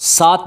7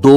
2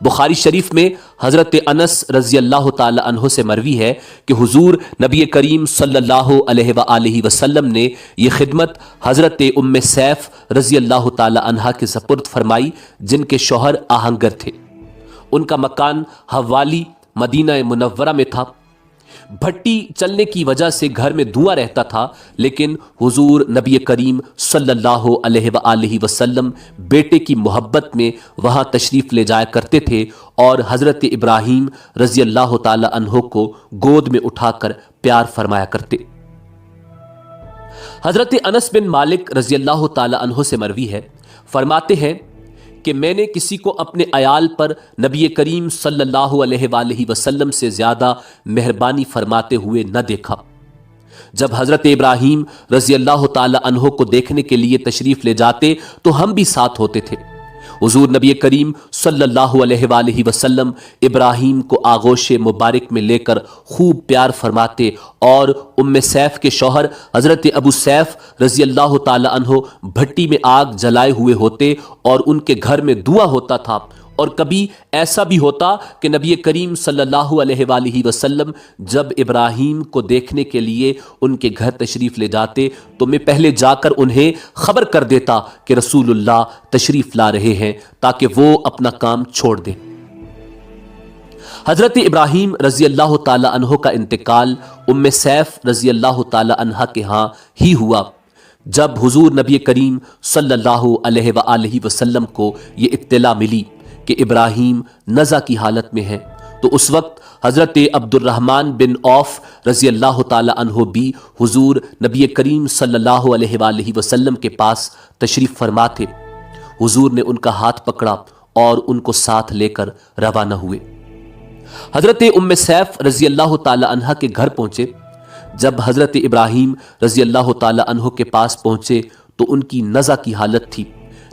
بخاری شریف میں حضرت انس رضی اللہ تعالی عنہ سے مروی ہے کہ حضور نبی کریم صلی اللہ علیہ وآلہ وسلم نے یہ خدمت حضرت ام سیف رضی اللہ تعالی عنہ کے سپرد فرمائی، جن کے شوہر آہنگر تھے۔ ان کا مکان حوالی مدینہ منورہ میں تھا۔ بھٹی چلنے کی وجہ سے گھر میں دھواں رہتا تھا، لیکن حضور نبی کریم صلی اللہ علیہ وآلہ وسلم بیٹے کی محبت میں وہاں تشریف لے جایا کرتے تھے اور حضرت ابراہیم رضی اللہ تعالی عنہ کو گود میں اٹھا کر پیار فرمایا کرتے۔ حضرت انس بن مالک رضی اللہ تعالی عنہ سے مروی ہے، فرماتے ہیں کہ میں نے کسی کو اپنے عیال پر نبی کریم صلی اللہ علیہ وآلہ وسلم سے زیادہ مہربانی فرماتے ہوئے نہ دیکھا۔ جب حضرت ابراہیم رضی اللہ تعالی عنہ کو دیکھنے کے لیے تشریف لے جاتے تو ہم بھی ساتھ ہوتے تھے۔ حضور نبی کریم صلی اللہ علیہ وآلہ وسلم ابراہیم کو آغوش مبارک میں لے کر خوب پیار فرماتے اور ام سیف کے شوہر حضرت ابو سیف رضی اللہ تعالی عنہ بھٹی میں آگ جلائے ہوئے ہوتے اور ان کے گھر میں دھواں ہوتا تھا، اور کبھی ایسا بھی ہوتا کہ نبی کریم صلی اللہ علیہ وآلہ وسلم جب ابراہیم کو دیکھنے کے لیے ان کے گھر تشریف لے جاتے تو میں پہلے جا کر انہیں خبر کر دیتا کہ رسول اللہ تشریف لا رہے ہیں، تاکہ وہ اپنا کام چھوڑ دیں۔ حضرت ابراہیم رضی اللہ تعالی عنہ کا انتقال ام سیف رضی اللہ تعالی عنہ کے ہاں ہی ہوا۔ جب حضور نبی کریم صلی اللہ علیہ وآلہ وسلم کو یہ اطلاع ملی کہ ابراہیم نزع کی حالت میں ہے، تو اس وقت حضرت عبد الرحمن بن عوف رضی اللہ تعالی عنہ بھی حضور نبی کریم صلی اللہ علیہ وآلہ وسلم کے پاس تشریف فرما تھے۔ حضور نے ان کا ہاتھ پکڑا اور ان کو ساتھ لے کر روانہ ہوئے۔ حضرت ام سیف رضی اللہ تعالی عنہ کے گھر پہنچے۔ جب حضرت ابراہیم رضی اللہ تعالی عنہ کے پاس پہنچے تو ان کی نزع کی حالت تھی۔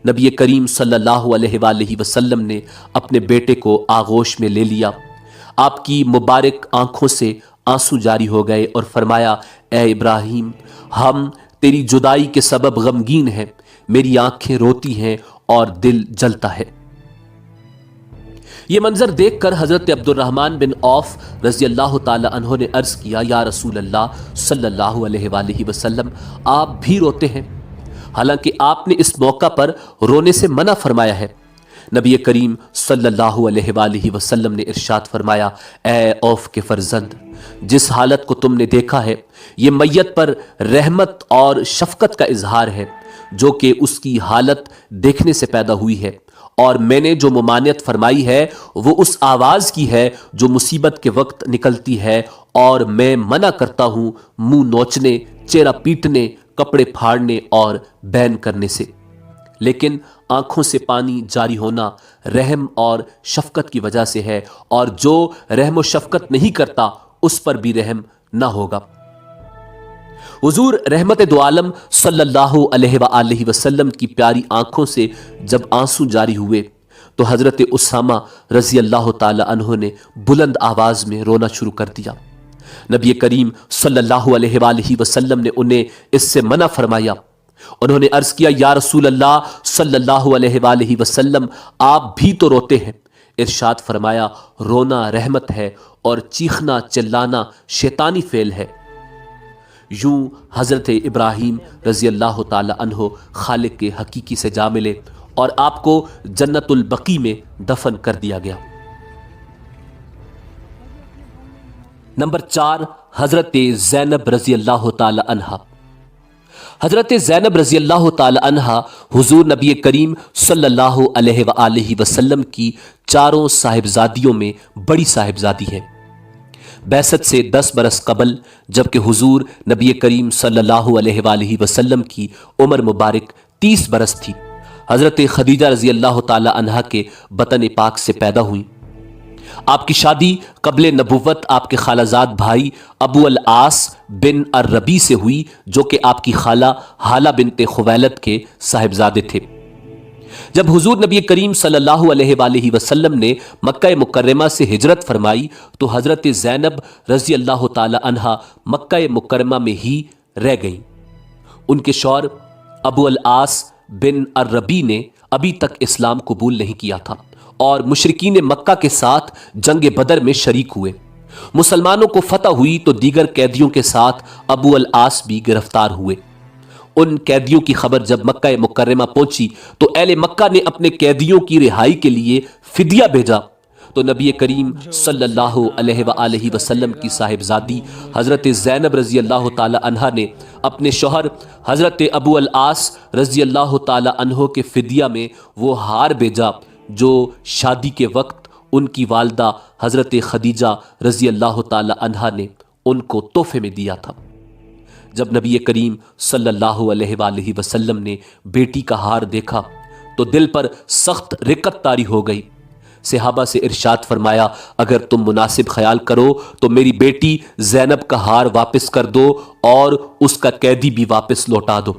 نبی کریم صلی اللہ علیہ وآلہ وسلم نے اپنے بیٹے کو آغوش میں لے لیا۔ آپ کی مبارک آنکھوں سے آنسو جاری ہو گئے اور فرمایا، اے ابراہیم، ہم تیری جدائی کے سبب غمگین ہیں، میری آنکھیں روتی ہیں اور دل جلتا ہے۔ یہ منظر دیکھ کر حضرت عبد الرحمن بن عوف رضی اللہ تعالی عنہ نے عرض کیا، یا رسول اللہ صلی اللہ علیہ وآلہ وسلم، آپ بھی روتے ہیں، حالانکہ آپ نے اس موقع پر رونے سے منع فرمایا ہے۔ نبی کریم صلی اللہ علیہ وآلہ وسلم نے ارشاد فرمایا، اے عوف کے فرزند، جس حالت کو تم نے دیکھا ہے یہ میت پر رحمت اور شفقت کا اظہار ہے جو کہ اس کی حالت دیکھنے سے پیدا ہوئی ہے، اور میں نے جو ممانعت فرمائی ہے وہ اس آواز کی ہے جو مصیبت کے وقت نکلتی ہے، اور میں منع کرتا ہوں منہ نوچنے، چہرہ پیٹنے، کپڑے پھاڑنے اور بین کرنے سے، لیکن آنکھوں سے پانی جاری ہونا رحم اور شفقت کی وجہ سے ہے، اور جو رحم و شفقت نہیں کرتا اس پر بھی رحم نہ ہوگا۔ حضور رحمت دو عالم صلی اللہ علیہ وآلہ وسلم کی پیاری آنکھوں سے جب آنسو جاری ہوئے تو حضرت اسامہ رضی اللہ تعالی عنہ نے بلند آواز میں رونا شروع کر دیا۔ نبی کریم صلی اللہ علیہ وآلہ وسلم نے انہیں اس سے منع فرمایا۔ انہوں نے عرض کیا، یا رسول اللہ صلی اللہ علیہ وآلہ وسلم، آپ بھی تو روتے ہیں۔ ارشاد فرمایا، رونا رحمت ہے اور چیخنا چلانا شیطانی فعل ہے۔ یوں حضرت ابراہیم رضی اللہ تعالی عنہ خالق کے حقیقی سے جا ملے اور آپ کو جنت البقیع میں دفن کر دیا گیا۔ نمبر 4، حضرت زینب رضی اللہ تعالی عنہ۔ حضرت زینب رضی اللہ تعالی عنہ حضور نبی کریم صلی اللہ علیہ وآلہ وسلم کی چاروں صاحبزادیوں میں بڑی صاحبزادی ہے۔ بعثت سے 10 برس قبل جبکہ حضور نبی کریم صلی اللہ علیہ وآلہ وسلم کی عمر مبارک 30 برس تھی، حضرت خدیجہ رضی اللہ تعالی عنہ کے بطن پاک سے پیدا ہوئیں۔ آپ کی شادی قبل نبوت آپ کے خالہ زاد بھائی ابو العاص بن الربیع سے ہوئی، جو کہ آپ کی خالہ ہالہ بنت خویلد کے صاحبزادے تھے۔ جب حضور نبی کریم صلی اللہ علیہ وآلہ وسلم نے مکہ مکرمہ سے ہجرت فرمائی تو حضرت زینب رضی اللہ تعالی عنہ مکہ مکرمہ میں ہی رہ گئیں۔ ان کے شوہر ابو العاص بن الربیع نے ابھی تک اسلام قبول نہیں کیا تھا اور مشرکین مکہ کے ساتھ جنگ بدر میں شریک ہوئے۔ مسلمانوں کو فتح ہوئی تو دیگر قیدیوں کے ساتھ ابو العاص بھی گرفتار ہوئے۔ ان قیدیوں کی خبر جب مکہ مکرمہ پہنچی تو اہل مکہ نے اپنے قیدیوں کی رہائی کے لیے فدیہ بھیجا، تو نبی کریم صلی اللہ علیہ وآلہ وسلم کی صاحبزادی حضرت زینب رضی اللہ تعالی عنہ نے اپنے شوہر حضرت ابو العاص رضی اللہ تعالی عنہ کے فدیہ میں وہ ہار بھیجا جو شادی کے وقت ان کی والدہ حضرت خدیجہ رضی اللہ تعالی عنہ نے ان کو تحفے میں دیا تھا۔ جب نبی کریم صلی اللہ علیہ وآلہ وسلم نے بیٹی کا ہار دیکھا تو دل پر سخت رقت طاری ہو گئی۔ صحابہ سے ارشاد فرمایا، اگر تم مناسب خیال کرو تو میری بیٹی زینب کا ہار واپس کر دو اور اس کا قیدی بھی واپس لوٹا دو۔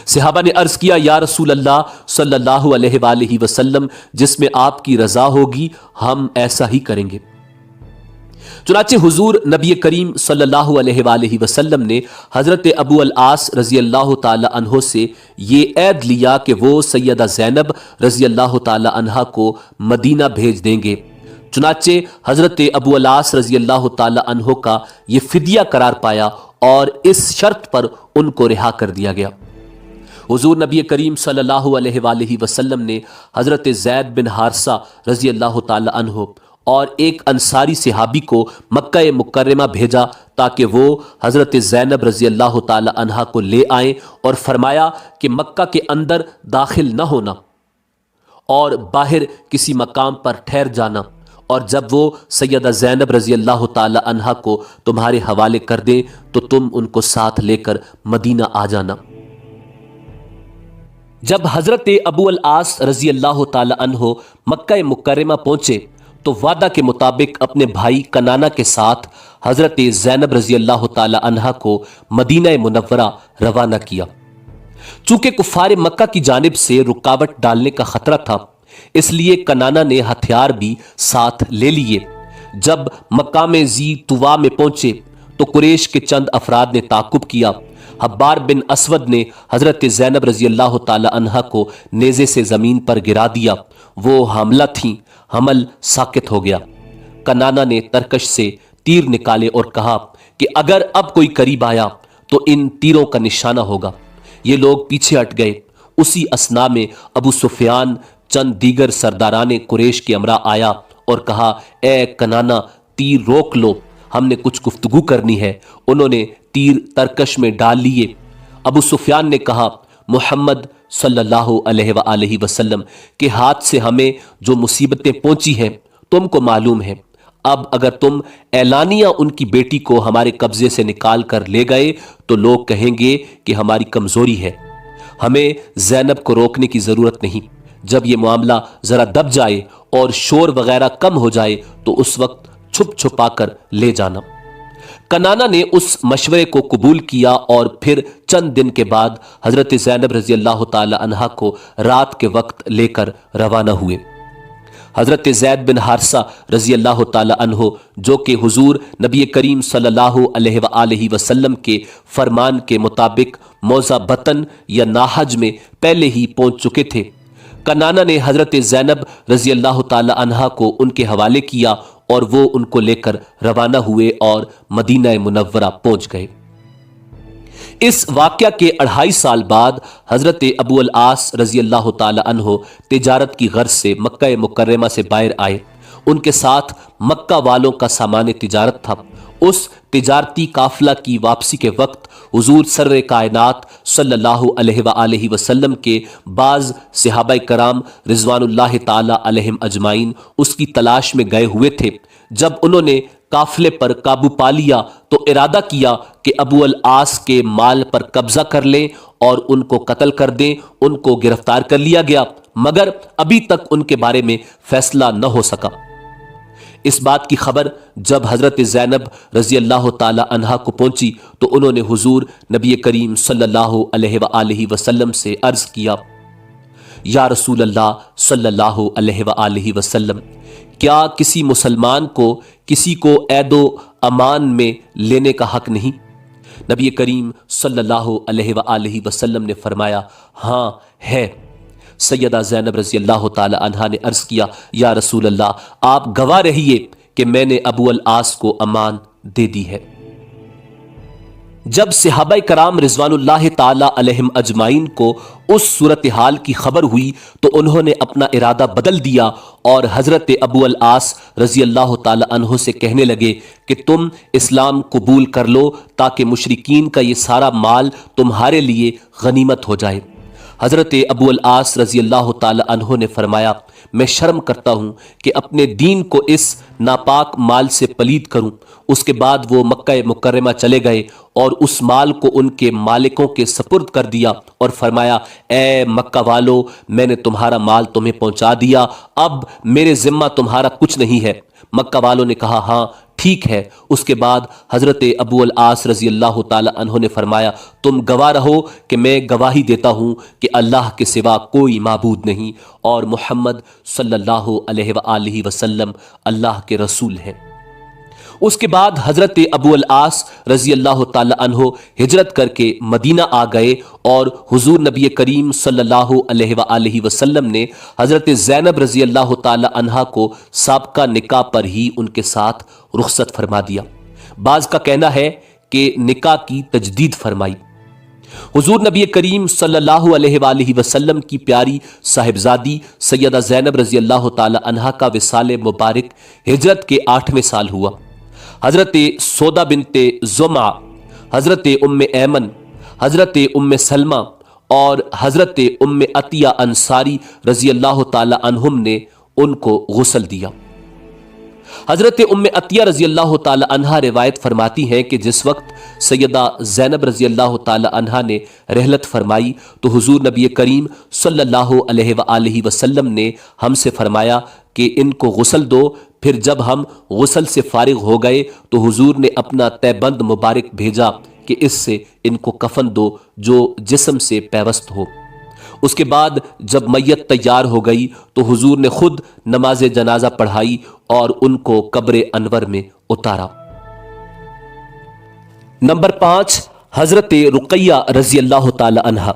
صحابہ نے عرض کیا، یا رسول اللہ صلی اللہ علیہ وآلہ وسلم، جس میں آپ کی رضا ہوگی ہم ایسا ہی کریں گے۔ چنانچہ حضور نبی کریم صلی اللہ علیہ وآلہ وسلم نے حضرت ابو العاص رضی اللہ تعالی عنہ سے یہ عہد لیا کہ وہ سیدہ زینب رضی اللہ تعالی عنہ کو مدینہ بھیج دیں گے۔ چنانچہ حضرت ابو العاص رضی اللہ تعالی عنہ کا یہ فدیہ قرار پایا اور اس شرط پر ان کو رہا کر دیا گیا۔ حضور نبی کریم صلی اللہ علیہ وآلہ وسلم نے حضرت زید بن حارثہ رضی اللہ تعالی عنہ اور ایک انصاری صحابی کو مکہ مکرمہ بھیجا تاکہ وہ حضرت زینب رضی اللہ تعالی عنہ کو لے آئیں، اور فرمایا کہ مکہ کے اندر داخل نہ ہونا اور باہر کسی مقام پر ٹھہر جانا، اور جب وہ سیدہ زینب رضی اللہ تعالی عنہ کو تمہارے حوالے کر دیں تو تم ان کو ساتھ لے کر مدینہ آ جانا۔ جب حضرت ابو العاص رضی اللہ تعالی عنہ مکہ مکرمہ پہنچے تو وعدہ کے مطابق اپنے بھائی کنانہ کے ساتھ حضرت زینب رضی اللہ تعالی عنہ کو مدینہ منورہ روانہ کیا۔ چونکہ کفار مکہ کی جانب سے رکاوٹ ڈالنے کا خطرہ تھا، اس لیے کنانہ نے ہتھیار بھی ساتھ لے لیے۔ جب مقام ذی طویٰ میں پہنچے تو قریش کے چند افراد نے تعاقب کیا۔ حبار بن اسود نے حضرت زینب رضی اللہ تعالی عنہ کو نیزے سے زمین پر گرا دیا۔ وہ حاملہ تھیں، حمل ساقط ہو گیا۔ کنانہ نے ترکش سے تیر نکالے اور کہا کہ اگر اب کوئی قریب آیا تو ان تیروں کا نشانہ ہوگا۔ یہ لوگ پیچھے ہٹ گئے۔ اسی اثنا میں ابو سفیان چند دیگر سرداران قریش کے ہمراہ آیا اور کہا، اے کنانہ، تیر روک لو، ہم نے کچھ گفتگو کرنی ہے۔ انہوں نے تیر ترکش میں ڈال لیے۔ ابو سفیان نے کہا، محمد صلی اللہ علیہ وآلہ وسلم کے ہاتھ سے ہمیں جو مصیبتیں پہنچی ہیں تم کو معلوم ہے۔ اب اگر تم اعلانیہ ان کی بیٹی کو ہمارے قبضے سے نکال کر لے گئے تو لوگ کہیں گے کہ ہماری کمزوری ہے۔ ہمیں زینب کو روکنے کی ضرورت نہیں۔ جب یہ معاملہ ذرا دب جائے اور شور وغیرہ کم ہو جائے تو اس وقت چھپ چھپا کر لے جانا۔ کنانہ نے اس مشورے کو قبول کیا اور پھر چند دن کے بعد حضرت زینب رضی اللہ تعالی عنہ کو رات کے وقت لے کر روانہ ہوئے۔ حضرت زید بن حارثہ رضی اللہ تعالی عنہ جو کہ حضور نبی کریم صلی اللہ علیہ وآلہ وسلم کے فرمان کے مطابق موضع بطن یا ناحج میں پہلے ہی پہنچ چکے تھے، کنانہ نے حضرت زینب رضی اللہ تعالی عنہ کو ان کے حوالے کیا اور وہ ان کو لے کر روانہ ہوئے اور مدینہ منورہ پہنچ گئے۔ اس واقعہ کے 2.5 سال بعد حضرت ابو العاص رضی اللہ تعالی عنہ تجارت کی غرض سے مکہ مکرمہ سے باہر آئے۔ ان کے ساتھ مکہ والوں کا سامان تجارت تھا۔ اس تجارتی قافلہ کی واپسی کے وقت حضور سر کائنات صلی اللہ علیہ وآلہ وسلم کے بعض صحابہ کرام رضوان اللہ تعالی علیہم اجمعین اس کی تلاش میں گئے ہوئے تھے۔ جب انہوں نے قافلے پر قابو پا لیا تو ارادہ کیا کہ ابو العاص کے مال پر قبضہ کر لیں اور ان کو قتل کر دیں۔ ان کو گرفتار کر لیا گیا مگر ابھی تک ان کے بارے میں فیصلہ نہ ہو سکا۔ اس بات کی خبر جب حضرت زینب رضی اللہ تعالی عنہا کو پہنچی تو انہوں نے حضور نبی کریم صلی اللہ علیہ وآلہ وسلم سے عرض کیا، یا رسول اللہ صلی اللہ علیہ وآلہ وسلم، کیا کسی مسلمان کو کسی کو عید و امان میں لینے کا حق نہیں؟ نبی کریم صلی اللہ علیہ وآلہ وسلم نے فرمایا، ہاں ہے۔ سیدہ زینب رضی اللہ تعالی عنہا نے عرض کیا یا رسول اللہ آپ گواہ رہیے کہ میں نے ابو العاص کو امان دے دی ہے۔ جب صحابہ کرام رضوان اللہ تعالی علیہم اجمعین کو اس صورتحال کی خبر ہوئی تو انہوں نے اپنا ارادہ بدل دیا اور حضرت ابو العاص رضی اللہ تعالی عنہ سے کہنے لگے کہ تم اسلام قبول کر لو تاکہ مشرکین کا یہ سارا مال تمہارے لیے غنیمت ہو جائے۔ حضرت ابو العاص رضی اللہ تعالی عنہ نے فرمایا میں شرم کرتا ہوں کہ اپنے دین کو اس ناپاک مال سے پلید کروں۔ اس کے بعد وہ مکہ مکرمہ چلے گئے اور اس مال کو ان کے مالکوں کے سپرد کر دیا اور فرمایا اے مکہ والو میں نے تمہارا مال تمہیں پہنچا دیا، اب میرے ذمہ تمہارا کچھ نہیں ہے۔ مکہ والوں نے کہا ہاں ٹھیک ہے۔ اس کے بعد حضرت ابو العاص رضی اللہ تعالی عنہ نے فرمایا تم گواہ رہو کہ میں گواہی دیتا ہوں کہ اللہ کے سوا کوئی معبود نہیں اور محمد صلی اللہ علیہ وآلہ وسلم اللہ کے رسول ہیں۔ اس کے بعد حضرت ابو العاص رضی اللہ تعالی عنہ ہجرت کر کے مدینہ آ گئے اور حضور نبی کریم صلی اللہ علیہ وآلہ وسلم نے حضرت زینب رضی اللہ تعالی عنہا کو سابقہ نکاح پر ہی ان کے ساتھ رخصت فرما دیا۔ بعض کا کہنا ہے کہ نکاح کی تجدید فرمائی۔ حضور نبی کریم صلی اللہ علیہ وآلہ وسلم کی پیاری صاحبزادی سیدہ زینب رضی اللہ تعالی عنہا کا وصال مبارک ہجرت کے 8ویں سال ہوا۔ حضرت سودا بنت زمعہ، حضرت ام ایمن، حضرت ام سلمہ اور حضرت ام عطیہ انصاری رضی اللہ تعالی عنہم نے ان کو غسل دیا۔ حضرت ام عطیہ رضی اللہ تعالی عنہا روایت فرماتی ہیں کہ جس وقت سیدہ زینب رضی اللہ تعالی عنہا نے رحلت فرمائی تو حضور نبی کریم صلی اللہ علیہ وآلہ وسلم نے ہم سے فرمایا کہ ان کو غسل دو۔ پھر جب ہم غسل سے فارغ ہو گئے تو حضور نے اپنا تہبند مبارک بھیجا کہ اس سے ان کو کفن دو جو جسم سے پیوست ہو۔ اس کے بعد جب میت تیار ہو گئی تو حضور نے خود نماز جنازہ پڑھائی اور ان کو قبر انور میں اتارا۔ نمبر 5 حضرت رقیہ رضی اللہ تعالی عنہا۔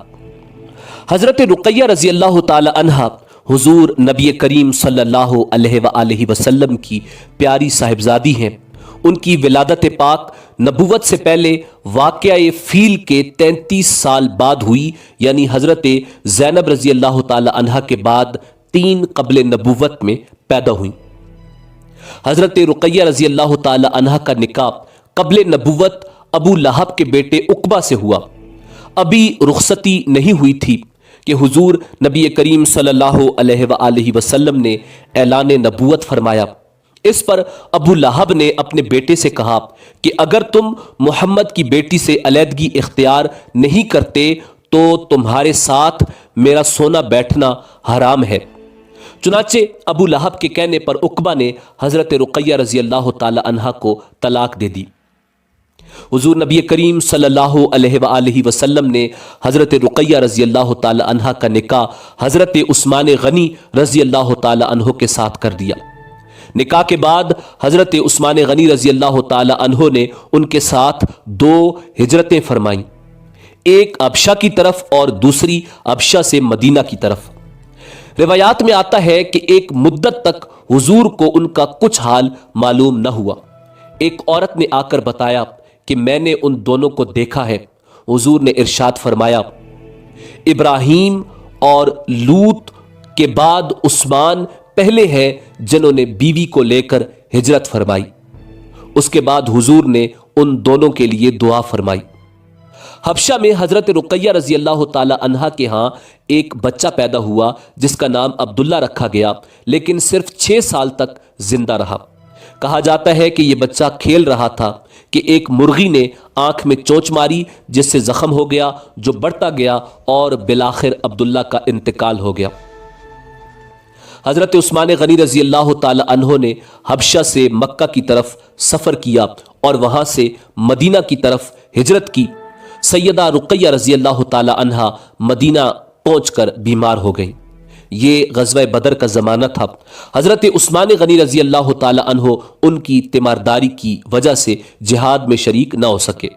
حضرت رقیہ رضی اللہ تعالی عنہا حضور نبی کریم صلی اللہ علیہ وآلہ وسلم کی پیاری صاحبزادی ہیں۔ ان کی ولادت پاک نبوت سے پہلے واقعہ فیل کے 33 سال بعد ہوئی، یعنی حضرت زینب رضی اللہ تعالی عنہا کے بعد 3 قبل نبوت میں پیدا ہوئی۔ حضرت رقیہ رضی اللہ تعالی عنہا کا نکاح قبل نبوت ابو لہب کے بیٹے عقبہ سے ہوا۔ ابھی رخصتی نہیں ہوئی تھی کہ حضور نبی کریم صلی اللہ علیہ وآلہ وسلم نے اعلان نبوت فرمایا۔ اس پر ابو لہب نے اپنے بیٹے سے کہا کہ اگر تم محمد کی بیٹی سے علیحدگی اختیار نہیں کرتے تو تمہارے ساتھ میرا سونا بیٹھنا حرام ہے۔ چنانچہ ابو لہب کے کہنے پر عقبہ نے حضرت رقیہ رضی اللہ تعالی عنہا کو طلاق دے دی۔ حضور نبی کریم صلی اللہ علیہ وآلہ وسلم نے حضرت رقیہ رضی اللہ تعالی عنہا کا نکاح حضرت عثمان غنی رضی اللہ تعالی عنہ کے ساتھ کر دیا۔ نکاح کے بعد حضرت عثمان غنی رضی اللہ تعالی عنہ نے ان کے ساتھ 2 ہجرتیں فرمائیں، ایک ابشہ کی طرف اور دوسری ابشہ سے مدینہ کی طرف۔ روایات میں آتا ہے کہ ایک مدت تک حضور کو ان کا کچھ حال معلوم نہ ہوا۔ ایک عورت نے آ کر بتایا کہ میں نے ان دونوں کو دیکھا ہے۔ حضور نے ارشاد فرمایا ابراہیم اور لوط کے بعد عثمان پہلے ہیں جنہوں نے بیوی کو لے کر ہجرت فرمائی۔ اس کے بعد حضور نے ان دونوں کے لیے دعا فرمائی۔ حبشہ میں حضرت رقیہ رضی اللہ تعالی عنہا کے ہاں ایک بچہ پیدا ہوا جس کا نام عبداللہ رکھا گیا، لیکن صرف 6 سال تک زندہ رہا۔ کہا جاتا ہے کہ یہ بچہ کھیل رہا تھا کہ ایک مرغی نے آنکھ میں چونچ ماری جس سے زخم ہو گیا جو بڑھتا گیا اور بالآخر عبداللہ کا انتقال ہو گیا۔ حضرت عثمان غنی رضی اللہ تعالی عنہ نے حبشہ سے مکہ کی طرف سفر کیا اور وہاں سے مدینہ کی طرف ہجرت کی۔ سیدہ رقیہ رضی اللہ تعالی عنہا مدینہ پہنچ کر بیمار ہو گئی۔ یہ غزوہ بدر کا زمانہ تھا۔ حضرت عثمان غنی رضی اللہ تعالی عنہ ان کی تیمارداری کی وجہ سے جہاد میں شریک نہ ہو سکے۔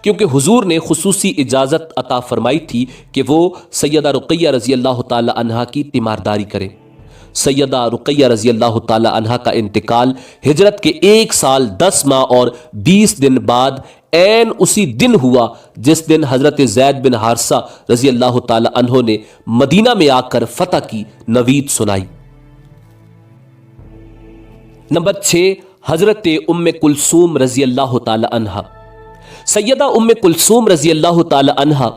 کیونکہ حضور نے خصوصی اجازت عطا فرمائی تھی کہ وہ سیدہ رقیہ رضی اللہ تعالی عنہا کی تیمارداری کریں۔ سیدہ رقیہ رضی اللہ تعالی عنہا کا انتقال ہجرت کے 1 سال 10 ماہ اور 20 دن بعد عین اسی دن ہوا جس دن حضرت زید بن حارثہ رضی اللہ تعالی عنہ نے مدینہ میں آ کر فتح کی نوید سنائی۔ نمبر 6، حضرت ام کلثوم رضی اللہ تعالی عنہا۔ سیدہ ام کلثوم رضی اللہ تعالی عنہا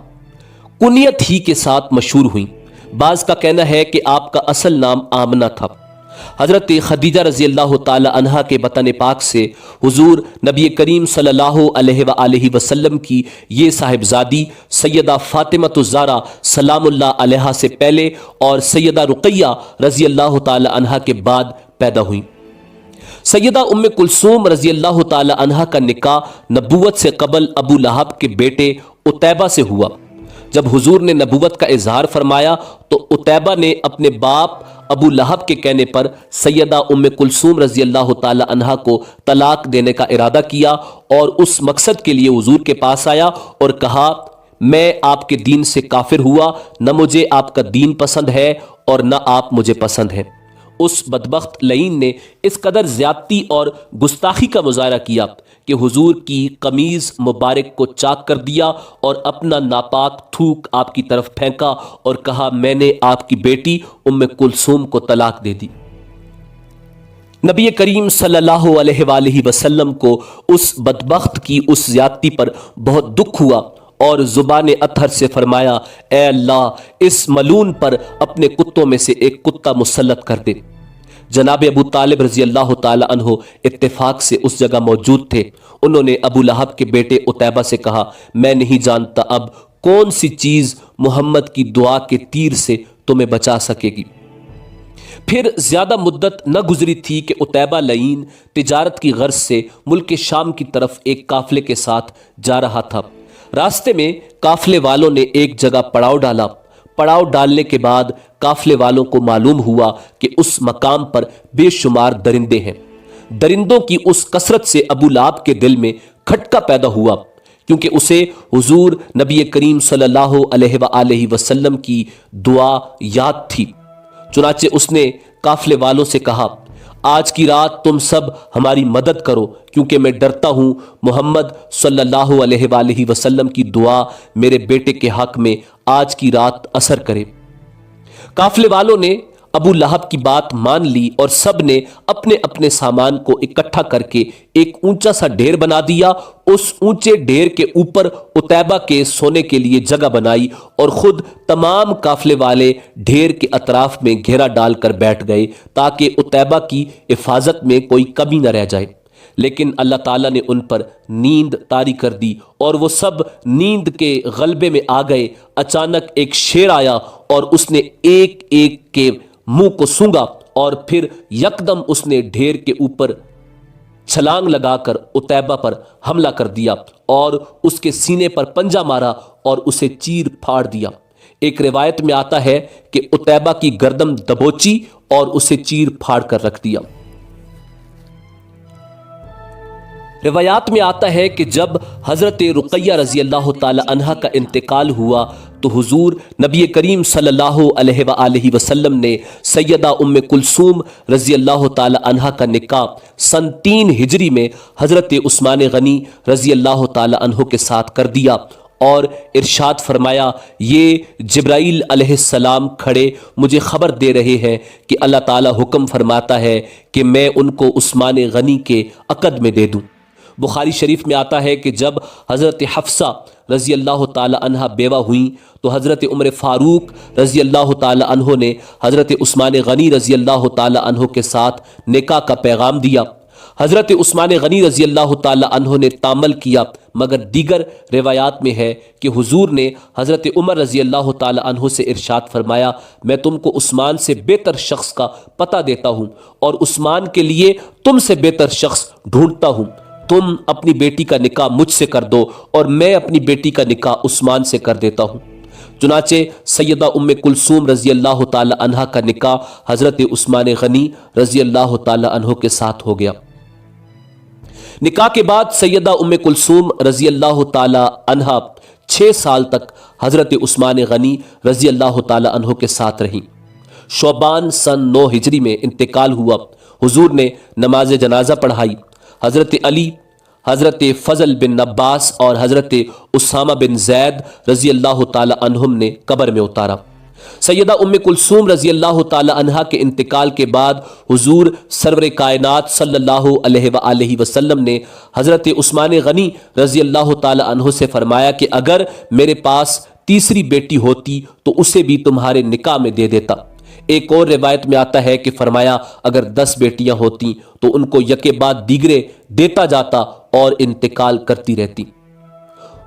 کنیت ہی کے ساتھ مشہور ہوئیں۔ بعض کا کہنا ہے کہ آپ کا اصل نام آمنہ تھا۔ حضرت خدیجہ رضی اللہ تعالی عنہا کے بطن پاک سے حضور نبی کریم صلی اللہ علیہ وآلہ وسلم کی یہ صاحبزادی سیدہ فاطمۃ الزہرا سلام اللہ علیہا سے پہلے اور سیدہ رقیہ رضی اللہ تعالی عنہا کے بعد پیدا ہوئیں۔ سیدہ ام کلثوم رضی اللہ تعالی عنہا کا نکاح نبوت سے قبل ابو لہب کے بیٹے عتیبہ سے ہوا۔ جب حضور نے نبوت کا اظہار فرمایا تو عتیبہ نے اپنے باپ ابو لہب کے کہنے پر سیدہ ام کلثوم رضی اللہ تعالی عنہا کو طلاق دینے کا ارادہ کیا اور اس مقصد کے لیے حضور کے پاس آیا اور کہا، میں آپ کے دین سے کافر ہوا، نہ مجھے آپ کا دین پسند ہے اور نہ آپ مجھے پسند ہیں۔ اس بدبخت لعین نے اس قدر زیادتی اور گستاخی کا مظاہرہ کیا کہ حضور کی قمیض مبارک کو چاک کر دیا اور اپنا ناپاک تھوک آپ کی طرف پھینکا اور کہا، میں نے آپ کی بیٹی ام کلثوم کو طلاق دے دی۔ نبی کریم صلی اللہ علیہ وآلہ وسلم کو اس بدبخت کی اس زیادتی پر بہت دکھ ہوا اور زبان اطہر سے فرمایا، اے اللہ اس ملعون پر اپنے کتوں میں سے ایک کتا مسلط کر دے۔ جناب ابو طالب رضی اللہ تعالی عنہ اتفاق سے اس جگہ موجود تھے۔ انہوں نے ابو لہب کے بیٹے عتیبہ سے کہا، میں نہیں جانتا اب کون سی چیز محمد کی دعا کے تیر سے تمہیں بچا سکے گی۔ پھر زیادہ مدت نہ گزری تھی کہ عتیبہ لعین تجارت کی غرض سے ملک شام کی طرف ایک قافلے کے ساتھ جا رہا تھا۔ راستے میں قافلے والوں نے ایک جگہ پڑاؤ ڈالا۔ پڑاؤ ڈالنے کے بعد قافلے والوں کو معلوم ہوا کہ اس مقام پر بے شمار درندے ہیں۔ درندوں کی اس کثرت سے ابو لہب کے دل میں کھٹکا پیدا ہوا، کیونکہ اسے حضور نبی کریم صلی اللہ علیہ وآلہ وسلم کی دعا یاد تھی۔ چنانچہ اس نے قافلے والوں سے کہا، آج کی رات تم سب ہماری مدد کرو، کیونکہ میں ڈرتا ہوں محمد صلی اللہ علیہ وآلہ وسلم کی دعا میرے بیٹے کے حق میں آج کی رات اثر کرے۔ قافلے والوں نے ابو لہب کی بات مان لی اور سب نے اپنے اپنے سامان کو اکٹھا کر کے ایک اونچا سا ڈھیر بنا دیا۔ اس اونچے ڈھیر کے اوپر عتیبہ کے سونے کے لیے جگہ بنائی اور خود تمام قافلے والے ڈھیر کے اطراف میں گھیرا ڈال کر بیٹھ گئے تاکہ عتیبہ کی حفاظت میں کوئی کمی نہ رہ جائے۔ لیکن اللہ تعالیٰ نے ان پر نیند طاری کر دی اور وہ سب نیند کے غلبے میں آ گئے۔ اچانک ایک شیر آیا اور اس نے ایک ایک کے منہ کو سونگا اور پھر یکدم اس نے ڈھیر کے اوپر چھلانگ لگا کر عتیبہ پر حملہ کر دیا اور اس کے سینے پر پنجہ مارا اور اسے چیر پھاڑ دیا۔ ایک روایت میں آتا ہے کہ عتیبہ کی گردن دبوچی اور اسے چیر پھاڑ کر رکھ دیا۔ روایات میں آتا ہے کہ جب حضرت رقیہ رضی اللہ تعالی عنہا کا انتقال ہوا تو حضور نبی کریم صلی اللہ علیہ وآلہ وسلم نے سیدہ ام کلثوم رضی اللہ تعالی عنہا کا نکاح سن 3 ہجری میں حضرت عثمان غنی رضی اللہ تعالی عنہ کے ساتھ کر دیا اور ارشاد فرمایا، یہ جبرائیل علیہ السلام کھڑے مجھے خبر دے رہے ہیں کہ اللہ تعالی حکم فرماتا ہے کہ میں ان کو عثمان غنی کے عقد میں دے دوں۔ بخاری شریف میں آتا ہے کہ جب حضرت حفصہ رضی اللہ تعالی عنہ بیوہ ہوئیں تو حضرت عمر فاروق رضی اللہ تعالی عنہ نے حضرت عثمان غنی رضی اللہ تعالی عنہ کے ساتھ نکاح کا پیغام دیا۔ حضرت عثمان غنی رضی اللہ تعالی عنہ نے تعمل کیا، مگر دیگر روایات میں ہے کہ حضور نے حضرت عمر رضی اللہ تعالی عنہ سے ارشاد فرمایا، میں تم کو عثمان سے بہتر شخص کا پتہ دیتا ہوں اور عثمان کے لیے تم سے بہتر شخص ڈھونڈتا ہوں، تم اپنی بیٹی کا نکاح مجھ سے کر دو اور میں اپنی بیٹی کا نکاح عثمان سے کر دیتا ہوں۔ چنانچہ سیدہ ام کلثوم رضی اللہ تعالی عنہ کا نکاح حضرت عثمان غنی رضی اللہ تعالی عنہ کے ساتھ ہو گیا۔ نکاح کے بعد سیدہ ام کلثوم رضی اللہ تعالی عنہا 6 سال تک حضرت عثمان غنی رضی اللہ تعالی عنہ کے ساتھ رہیں۔ شعبان سن 9 ہجری میں انتقال ہوا۔ حضور نے نماز جنازہ پڑھائی۔ حضرت علی، حضرت فضل بن عباس اور حضرت اسامہ بن زید رضی اللہ تعالی عنہم نے قبر میں اتارا۔ سیدہ ام کلثوم رضی اللہ تعالی عنہا کے انتقال کے بعد حضور سرور کائنات صلی اللہ علیہ وآلہ وسلم نے حضرت عثمان غنی رضی اللہ تعالی عنہ سے فرمایا کہ اگر میرے پاس تیسری بیٹی ہوتی تو اسے بھی تمہارے نکاح میں دے دیتا۔ ایک اور روایت میں آتا ہے کہ فرمایا اگر 10 بیٹیاں ہوتی تو ان کو یکے بعد دیگرے دیتا جاتا اور انتقال کرتی رہتی۔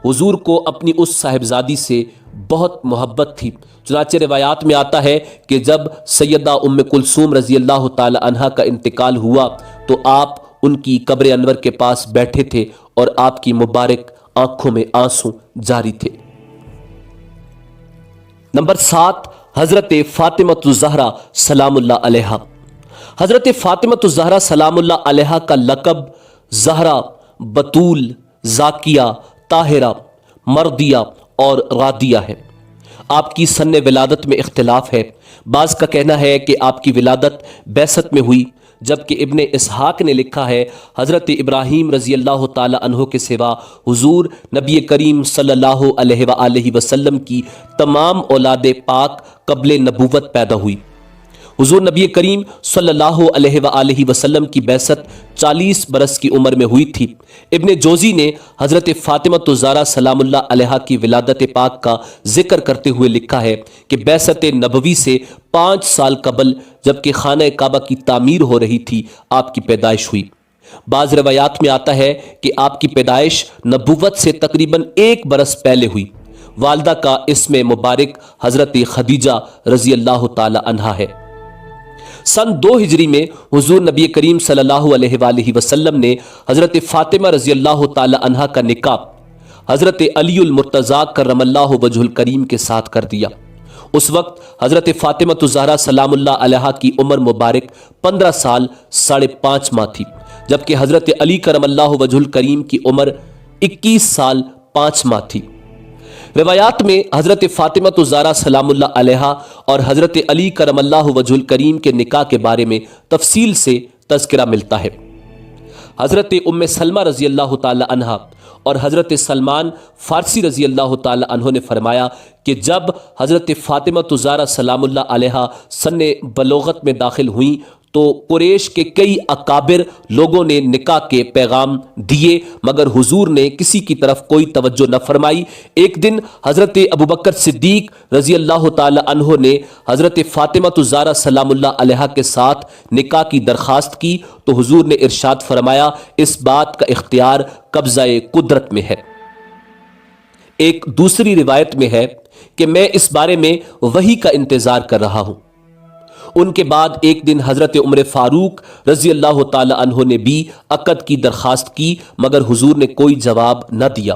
حضور کو اپنی اس صاحبزادی سے بہت محبت تھی، چنانچہ روایات میں آتا ہے کہ جب سیدہ ام کلثوم رضی اللہ تعالی عنہا کا انتقال ہوا تو آپ ان کی قبر انور کے پاس بیٹھے تھے اور آپ کی مبارک آنکھوں میں آنسو جاری تھے۔ نمبر 7، حضرت فاطمہ الزہرا سلام اللہ علیہا۔ حضرت فاطمہ الزہرا سلام اللہ علیہا کا لقب زہرا، بطول، زاکیہ، طاہرہ، مرضیہ اور راضیہ ہے۔ آپ کی سن ولادت میں اختلاف ہے۔ بعض کا کہنا ہے کہ آپ کی ولادت بعثت میں ہوئی، جبکہ ابن اسحاق نے لکھا ہے حضرت ابراہیم رضی اللہ تعالی عنہ کے سوا حضور نبی کریم صلی اللہ علیہ وآلہ وسلم کی تمام اولاد پاک قبل نبوت پیدا ہوئی۔ حضور نبی کریم صلی اللہ علیہ وآلہ وسلم کی بعثت 40 برس کی عمر میں ہوئی تھی۔ ابن جوزی نے حضرت فاطمہ الزہرا سلام اللہ علیہا کی ولادت پاک کا ذکر کرتے ہوئے لکھا ہے کہ بعثت نبوی سے 5 سال قبل جبکہ خانہ کعبہ کی تعمیر ہو رہی تھی آپ کی پیدائش ہوئی۔ بعض روایات میں آتا ہے کہ آپ کی پیدائش نبوت سے تقریباً 1 برس پہلے ہوئی۔ والدہ کا اسم مبارک حضرت خدیجہ رضی اللہ تعالی عنہا ہے۔ سن 2 ہجری میں حضور نبی کریم صلی اللہ علیہ وآلہ وسلم نے حضرت فاطمہ رضی اللہ تعالی عنہا کا نکاح حضرت علی المرتضیٰ کرم اللہ وجہ الکریم کے ساتھ کر دیا۔ اس وقت حضرت فاطمہ الزہرا سلام اللہ علیہا کی عمر مبارک 15 سال 5.5 ماہ تھی، جبکہ حضرت علی کرم اللہ وجہ الکریم کی عمر 21 سال 5 ماہ تھی۔ روایات میں حضرت فاطمہ الزہرا سلام اللہ علیہا اور حضرت علی کرم اللہ وجہ الکریم کے نکاح کے بارے میں تفصیل سے تذکرہ ملتا ہے۔ حضرت ام سلمہ رضی اللہ تعالی عنہا اور حضرت سلمان فارسی رضی اللہ تعالی عنہ نے فرمایا کہ جب حضرت فاطمہ الزہرا سلام اللہ علیہا سن بلوغت میں داخل ہوئیں تو قریش کے کئی اکابر لوگوں نے نکاح کے پیغام دیے، مگر حضور نے کسی کی طرف کوئی توجہ نہ فرمائی۔ ایک دن حضرت ابوبکر صدیق رضی اللہ تعالی عنہ نے حضرت فاطمہ الزہرا سلام اللہ علیہا کے ساتھ نکاح کی درخواست کی تو حضور نے ارشاد فرمایا اس بات کا اختیار قبضہ قدرت میں ہے۔ ایک دوسری روایت میں ہے کہ میں اس بارے میں وحی کا انتظار کر رہا ہوں۔ ان کے بعد ایک دن حضرت عمر فاروق رضی اللہ تعالی عنہ نے بھی عقد کی درخواست کی، مگر حضور نے کوئی جواب نہ دیا۔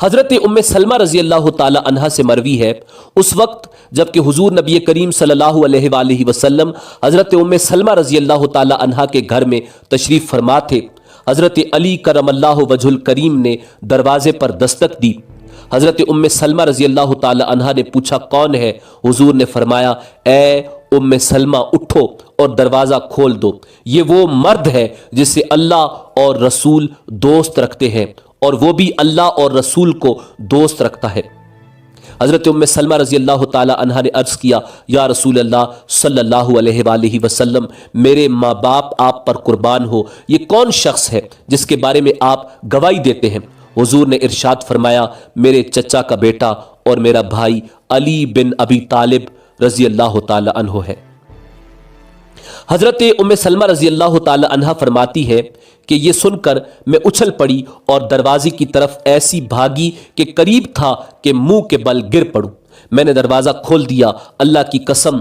حضرت ام سلمہ رضی اللہ تعالی عنہا سے مروی ہے اس وقت جبکہ حضور نبی کریم صلی اللہ علیہ وآلہ وسلم حضرت ام سلمہ رضی اللہ تعالی عنہا کے گھر میں تشریف فرما تھے، حضرت علی کرم اللہ وجہ الکریم نے دروازے پر دستک دی۔ حضرت ام سلمہ رضی اللہ تعالی عنہا نے پوچھا کون ہے؟ حضور نے فرمایا اے ام سلمہ اٹھو اور دروازہ کھول دو، یہ وہ مرد ہے جسے اللہ اور رسول دوست رکھتے ہیں اور وہ بھی اللہ اور رسول کو دوست رکھتا ہے۔ حضرت ام سلمہ رضی اللہ تعالی عنہا نے عرض کیا یا رسول اللہ صلی اللہ علیہ وآلہ وسلم، میرے ماں باپ آپ پر قربان ہو، یہ کون شخص ہے جس کے بارے میں آپ گواہی دیتے ہیں؟ حضور نے ارشاد فرمایا میرے چچا کا بیٹا اور میرا بھائی علی بن ابی طالب رضی اللہ تعالی عنہ ہے۔ حضرت ام سلمہ رضی اللہ تعالی عنہ فرماتی ہے کہ یہ سن کر میں اچھل پڑی اور دروازے کی طرف ایسی بھاگی کہ قریب تھا کہ منہ کے بل گر پڑوں۔ میں نے دروازہ کھول دیا، اللہ کی قسم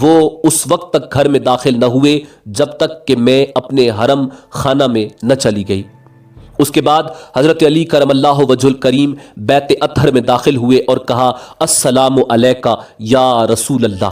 وہ اس وقت تک گھر میں داخل نہ ہوئے جب تک کہ میں اپنے حرم خانہ میں نہ چلی گئی۔ اس کے بعد حضرت علی کرم اللہ وجہ الکریم بیت اطہر میں داخل ہوئے اور کہا السلام علیکہ یا رسول اللہ۔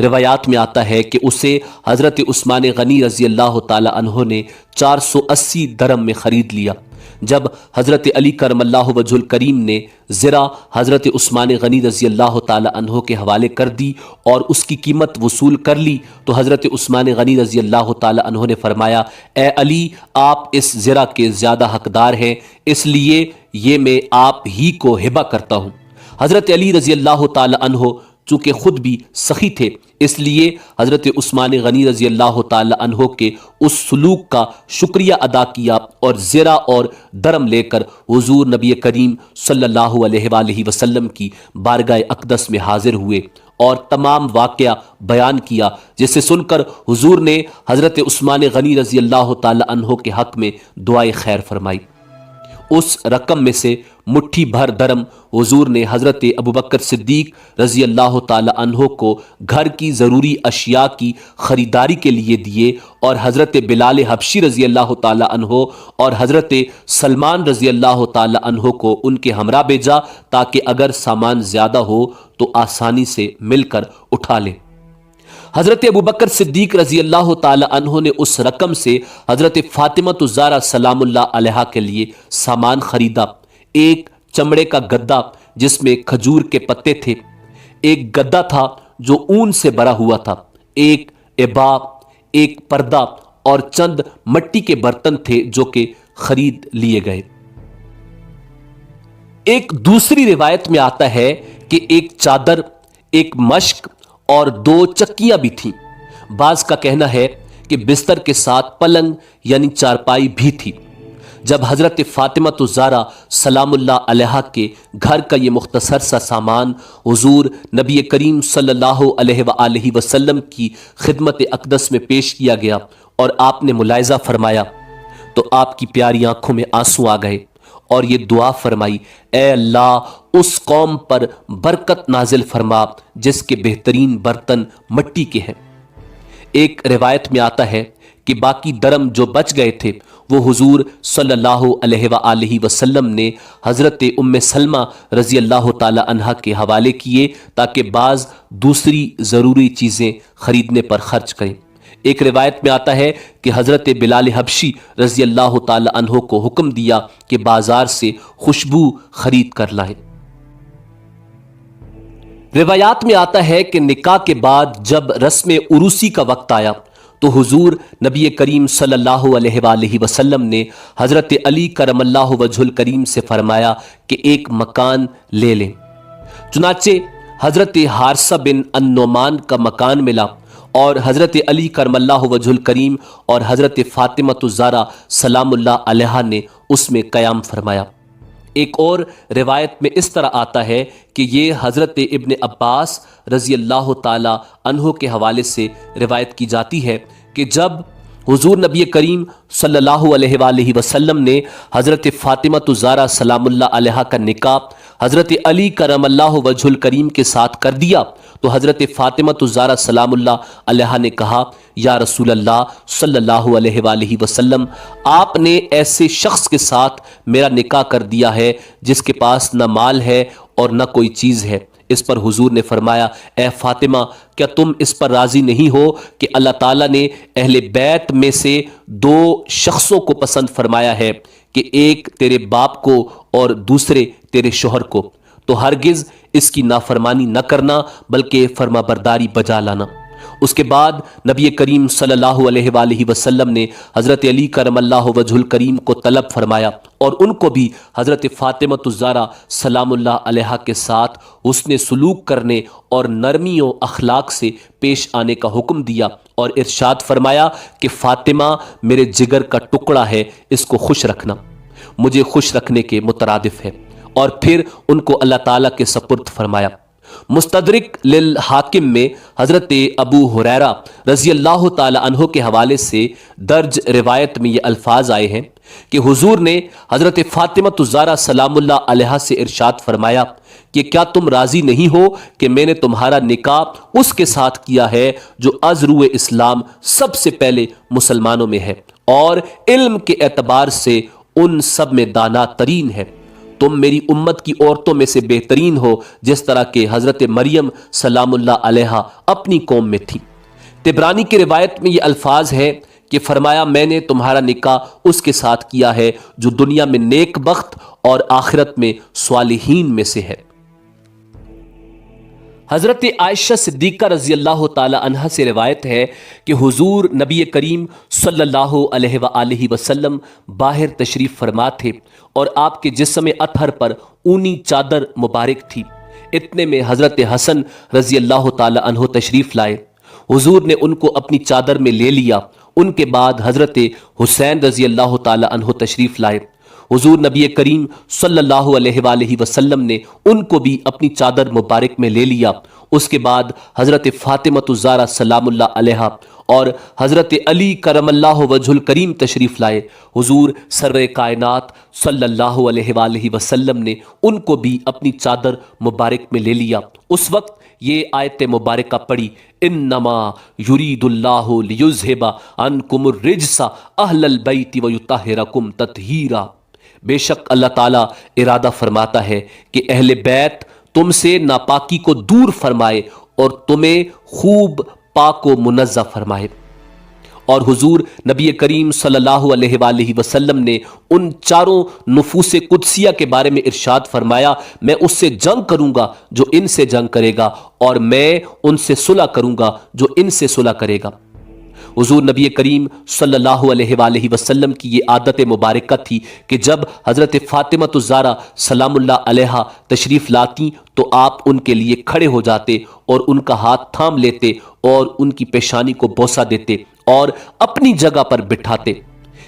روایات میں آتا ہے کہ اسے حضرت عثمان غنی رضی اللہ تعالی عنہ نے 480 درم میں خرید لیا۔ جب حضرت علی کرم اللہ وجہ الکریم نے زرہ حضرت عثمان غنی رضی اللہ تعالی عنہ کے حوالے کر دی اور اس کی قیمت وصول کر لی تو حضرت عثمان غنی رضی اللہ تعالی عنہ نے فرمایا، اے علی، آپ اس زرہ کے زیادہ حقدار ہیں، اس لیے یہ میں آپ ہی کو ہبہ کرتا ہوں۔ حضرت علی رضی اللہ تعالی عنہ چونکہ خود بھی سخی تھے، اس لیے حضرت عثمان غنی رضی اللہ تعالی عنہ کے اس سلوک کا شکریہ ادا کیا اور زرہ اور درم لے کر حضور نبی کریم صلی اللہ علیہ وآلہ وسلم کی بارگاہ اقدس میں حاضر ہوئے اور تمام واقعہ بیان کیا، جسے سن کر حضور نے حضرت عثمان غنی رضی اللہ تعالی عنہ کے حق میں دعائے خیر فرمائی۔ اس رقم میں سے مٹھی بھر درم حضور نے حضرت ابوبکر صدیق رضی اللہ تعالی عنہ کو گھر کی ضروری اشیاء کی خریداری کے لیے دیے اور حضرت بلال حبشی رضی اللہ تعالی عنہ اور حضرت سلمان رضی اللہ تعالی عنہ کو ان کے ہمراہ بھیجا تاکہ اگر سامان زیادہ ہو تو آسانی سے مل کر اٹھا لیں۔ حضرت ابوبکر صدیق رضی اللہ تعالی عنہ نے اس رقم سے حضرت فاطمہ الزہرا سلام اللہ علیہا کے لیے سامان خریدا۔ ایک چمڑے کا گدا جس میں کھجور کے پتے تھے، ایک گدا تھا جو اون سے بھرا ہوا تھا، ایک ابا، ایک پردہ اور چند مٹی کے برتن تھے جو کہ خرید لیے گئے۔ ایک دوسری روایت میں آتا ہے کہ ایک چادر، ایک مشک اور 2 چکیاں بھی تھیں۔ بعض کا کہنا ہے کہ بستر کے ساتھ پلنگ یعنی چارپائی بھی تھی۔ جب حضرت فاطمہ الزہرا سلام اللہ علیہا کے گھر کا یہ مختصر سا سامان حضور نبی کریم صلی اللہ علیہ وآلہ وسلم کی خدمت اقدس میں پیش کیا گیا اور آپ نے ملاحظہ فرمایا تو آپ کی پیاری آنکھوں میں آنسو آ گئے اور یہ دعا فرمائی، اے اللہ اس قوم پر برکت نازل فرما جس کے بہترین برتن مٹی کے ہیں۔ ایک روایت میں آتا ہے کہ باقی درم جو بچ گئے تھے وہ حضور صلی اللہ علیہ وآلہ وسلم نے حضرت ام سلمہ رضی اللہ تعالی عنہا کے حوالے کیے تاکہ بعض دوسری ضروری چیزیں خریدنے پر خرچ کریں۔ ایک روایت میں آتا ہے کہ حضرت بلال حبشی رضی اللہ تعالی عنہ کو حکم دیا کہ بازار سے خوشبو خرید کر لائیں۔ روایات میں آتا ہے کہ نکاح کے بعد جب رسم عروسی کا وقت آیا تو حضور نبی کریم صلی اللہ علیہ وآلہ وسلم نے حضرت علی کرم اللہ وجہ الکریم سے فرمایا کہ ایک مکان لے لیں۔ چنانچہ حضرت حارثہ بن النعمان کا مکان ملا اور حضرت علی کرم اللہ وجہ الکریم اور حضرت فاطمہ الزہرا سلام اللہ علیہا نے اس میں قیام فرمایا۔ ایک اور روایت میں اس طرح آتا ہے کہ یہ حضرت ابن عباس رضی اللہ تعالی عنہ کے حوالے سے روایت کی جاتی ہے کہ جب حضور نبی کریم صلی اللہ علیہ وآلہ وسلم نے حضرت فاطمہ الزہرا سلام اللہ علیہا کا نکاح حضرت علی کرم اللہ وجہ الکریم کے ساتھ کر دیا تو حضرت فاطمہ الزہرا سلام اللہ علیہا نے کہا، یا رسول اللہ صلی اللہ علیہ وآلہ وسلم، آپ نے ایسے شخص کے ساتھ میرا نکاح کر دیا ہے جس کے پاس نہ مال ہے اور نہ کوئی چیز ہے۔ اس پر حضور نے فرمایا، اے فاطمہ، کیا تم اس پر راضی نہیں ہو کہ اللہ تعالیٰ نے اہل بیت میں سے 2 شخصوں کو پسند فرمایا ہے کہ ایک تیرے باپ کو اور دوسرے تیرے شوہر کو، تو ہرگز اس کی نافرمانی نہ کرنا بلکہ فرما برداری بجا لانا۔ اس کے بعد نبی کریم صلی اللہ علیہ وآلہ وسلم نے حضرت علی کرم اللہ وجہ الکریم کو طلب فرمایا اور ان کو بھی حضرت فاطمہ الزہرا سلام اللہ علیہا کے ساتھ حسن سلوک کرنے اور نرمی و اخلاق سے پیش آنے کا حکم دیا اور ارشاد فرمایا کہ فاطمہ میرے جگر کا ٹکڑا ہے، اس کو خوش رکھنا، مجھے خوش رکھنے کے مترادف ہے، اور پھر ان کو اللہ تعالیٰ کے سپرد فرمایا۔ مستدرک للحاکم میں حضرت ابو ہریرہ رضی اللہ تعالی عنہ کے حوالے سے درج روایت میں یہ الفاظ آئے ہیں کہ حضور نے حضرت فاطمہ الزہرا سلام اللہ علیہا سے ارشاد فرمایا کہ کیا تم راضی نہیں ہو کہ میں نے تمہارا نکاح اس کے ساتھ کیا ہے جو از روئے اسلام سب سے پہلے مسلمانوں میں ہے اور علم کے اعتبار سے ان سب میں دانا ترین ہے۔ تم میری امت کی عورتوں میں سے بہترین ہو، جس طرح کہ حضرت مریم سلام اللہ علیہا اپنی قوم میں تھی۔ طبرانی کی روایت میں یہ الفاظ ہے کہ فرمایا میں نے تمہارا نکاح اس کے ساتھ کیا ہے جو دنیا میں نیک بخت اور آخرت میں صالحین میں سے ہے۔ حضرت عائشہ صدیقہ رضی اللہ تعالی عنہ سے روایت ہے کہ حضور نبی کریم صلی اللہ علیہ وآلہ وسلم باہر تشریف فرما تھے اور آپ کے جسم اطہر پر اونی چادر مبارک تھی۔ اتنے میں حضرت حسن رضی اللہ تعالی عنہ تشریف لائے، حضور نے ان کو اپنی چادر میں لے لیا۔ ان کے بعد حضرت حسین رضی اللہ تعالی عنہ تشریف لائے، حضور نبی کریم صلی اللہ علیہ وآلہ وسلم نے ان کو بھی اپنی چادر مبارک میں لے لیا۔ اس کے بعد حضرت فاطمہ الزہرا سلام اللہ علیہا اور حضرت علی کرم اللہ وجہ الکریم تشریف لائے، حضور سرور کائنات صلی اللہ علیہ وآلہ وسلم نے ان کو بھی اپنی چادر مبارک میں لے لیا۔ اس وقت یہ آیت مبارکہ پڑھی، انما یرید اللہ لیذھب عنکم الرجس اہل البیت ویطہرکم تطہیرا۔ بے شک اللہ تعالیٰ ارادہ فرماتا ہے کہ اہل بیت تم سے ناپاکی کو دور فرمائے اور تمہیں خوب پاک و منزہ فرمائے۔ اور حضور نبی کریم صلی اللہ علیہ وآلہ وسلم نے ان چاروں نفوس قدسیہ کے بارے میں ارشاد فرمایا، میں اس سے جنگ کروں گا جو ان سے جنگ کرے گا، اور میں ان سے صلح کروں گا جو ان سے صلح کرے گا۔ حضور نبی کریم صلی اللہ علیہ وآلہ وسلم کی یہ عادت مبارکہ تھی کہ جب حضرت فاطمہ الزہرا سلام اللہ علیہا تشریف لاتی تو آپ ان کے لیے کھڑے ہو جاتے اور ان کا ہاتھ تھام لیتے اور ان کی پیشانی کو بوسہ دیتے اور اپنی جگہ پر بٹھاتے۔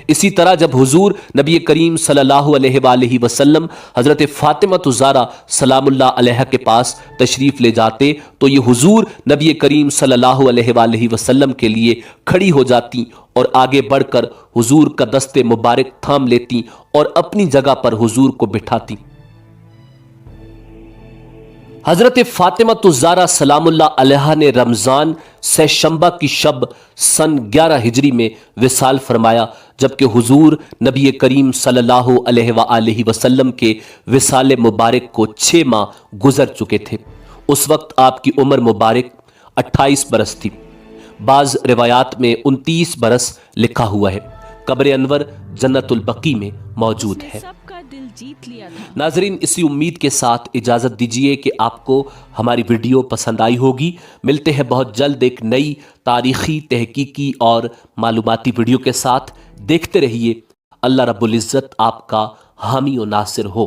اسی طرح جب حضور نبی کریم صلی اللہ علیہ وآلہ وسلم حضرت فاطمہ الزہرا سلام اللہ علیہا کے پاس تشریف لے جاتے تو یہ حضور نبی کریم صلی اللہ علیہ وآلہ وسلم کے لیے کھڑی ہو جاتی اور آگے بڑھ کر حضور کا دست مبارک تھام لیتی اور اپنی جگہ پر حضور کو بٹھاتی۔ حضرت فاطمہ الزہرا سلام اللہ علیہا نے رمضان سہ شنبہ کی شب سن 11 ہجری میں وصال فرمایا، جبکہ حضور نبی کریم صلی اللہ علیہ وآلہ وسلم کے وصال مبارک کو 6 ماہ گزر چکے تھے۔ اس وقت آپ کی عمر مبارک 28 برس تھی، بعض روایات میں 29 برس لکھا ہوا ہے۔ قبر انور جنت البقیع میں موجود ہے۔ ناظرین، اسی امید کے ساتھ اجازت دیجیے کہ آپ کو ہماری ویڈیو پسند آئی ہوگی۔ ملتے ہیں بہت جلد ایک نئی تاریخی، تحقیقی اور معلوماتی ویڈیو کے ساتھ۔ دیکھتے رہیے۔ اللہ رب العزت آپ کا حامی و ناصر ہو۔